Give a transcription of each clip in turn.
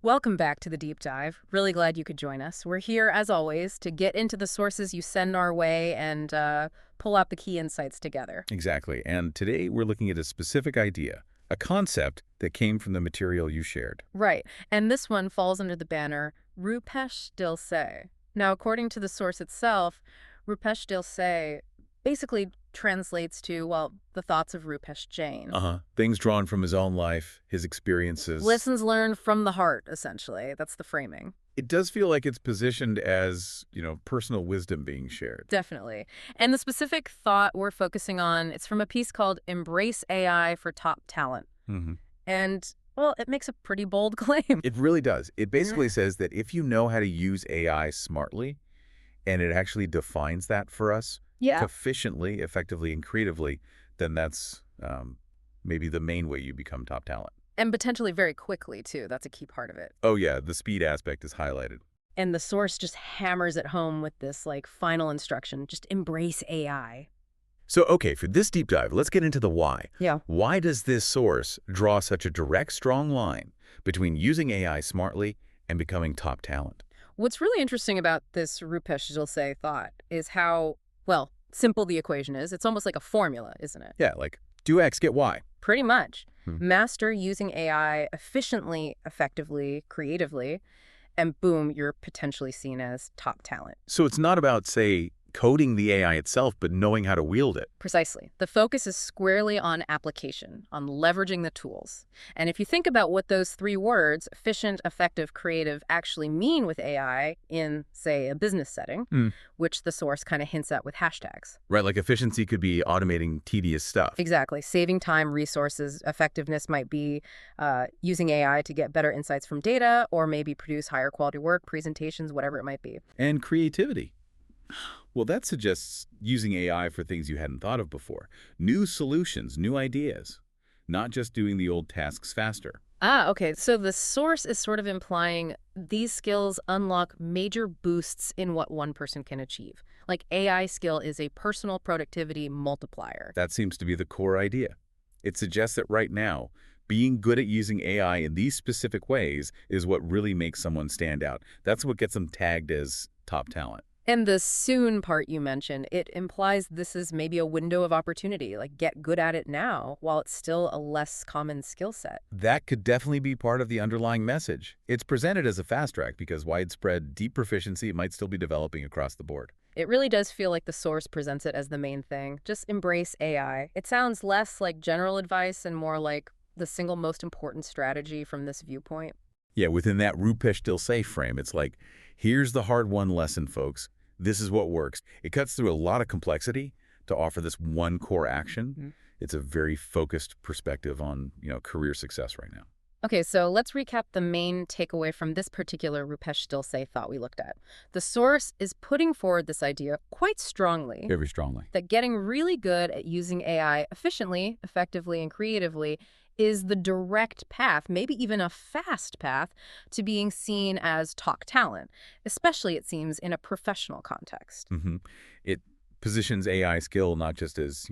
Welcome back to the deep dive. Really glad you could join us. We're here, as always, to get into the sources you send our way and pull out the key insights together. Exactly. And today we're looking at a specific idea, a concept that came from the material you shared. Right. And this one falls under the banner RupeshDilSe. Now, according to the source itself, RupeshDilSe basically translates to, well, the thoughts of Rupesh Jain. Things drawn from his own life, his experiences. Lessons learned from the heart, essentially. That's the framing. It does feel like it's positioned as, personal wisdom being shared. Definitely. And the specific thought we're focusing on, it's from a piece called Embrace AI for Top Talent. And, well, it makes a pretty bold claim. It really does. It basically says that if you know how to use AI smartly, and it actually defines that for us, efficiently, effectively, and creatively, then that's maybe the main way you become top talent. And potentially very quickly, too. That's a key part of it. Oh, yeah, the speed aspect is highlighted. And the source just hammers it home with this, final instruction. Just embrace AI. So, okay, for this deep dive, let's get into the why. Yeah. Why does this source draw such a direct, strong line between using AI smartly and becoming top talent? What's really interesting about this RupeshDilSe thought is how, well, simple the equation is. It's almost like a formula, isn't it? Yeah, like do X, get Y. Pretty much. Master using AI efficiently, effectively, creatively, and boom, you're potentially seen as top talent. So it's not about, say, coding the AI itself, but knowing how to wield it. Precisely. The focus is squarely on application, on leveraging the tools. And if you think about what those three words, efficient, effective, creative, actually mean with AI in, say, a business setting, which the source kind of hints at with hashtags. Right, like efficiency could be automating tedious stuff. Exactly. Saving time, resources. Effectiveness might be using AI to get better insights from data or maybe produce higher quality work, presentations, whatever it might be. And creativity. Well, that suggests using AI for things you hadn't thought of before. New solutions, new ideas, not just doing the old tasks faster. Okay. So the source is sort of implying these skills unlock major boosts in what one person can achieve. Like AI skill is a personal productivity multiplier. That seems to be the core idea. It suggests that right now, being good at using AI in these specific ways is what really makes someone stand out. That's what gets them tagged as top talent. And the soon part you mentioned, it implies this is maybe a window of opportunity, like get good at it now while it's still a less common skill set. That could definitely be part of the underlying message. It's presented as a fast track because widespread deep proficiency might still be developing across the board. It really does feel like the source presents it as the main thing. Just embrace AI. It sounds less like general advice and more like the single most important strategy from this viewpoint. Yeah, within that RupeshDilSe frame, it's like, here's the hard-won lesson, folks. This is what works. It cuts through a lot of complexity to offer this one core action. It's a very focused perspective on, career success right now. Okay, so let's recap the main takeaway from this particular RupeshDilSe thought we looked at. The source is putting forward this idea quite strongly. Very strongly. That getting really good at using AI efficiently, effectively, and creatively is the direct path, maybe even a fast path, to being seen as top talent, especially, it seems, in a professional context. It positions AI skill not just as,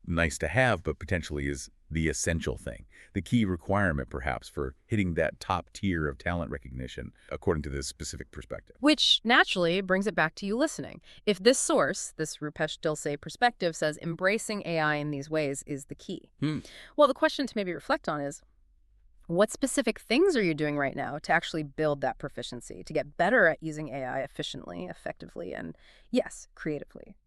nice to have, but potentially as the essential thing, the key requirement, perhaps, for hitting that top tier of talent recognition, according to this specific perspective. Which naturally brings it back to you listening. If this source, this RupeshDilSe perspective, says embracing AI in these ways is the key, well, the question to maybe reflect on is, what specific things are you doing right now to actually build that proficiency, to get better at using AI efficiently, effectively, and, yes, creatively?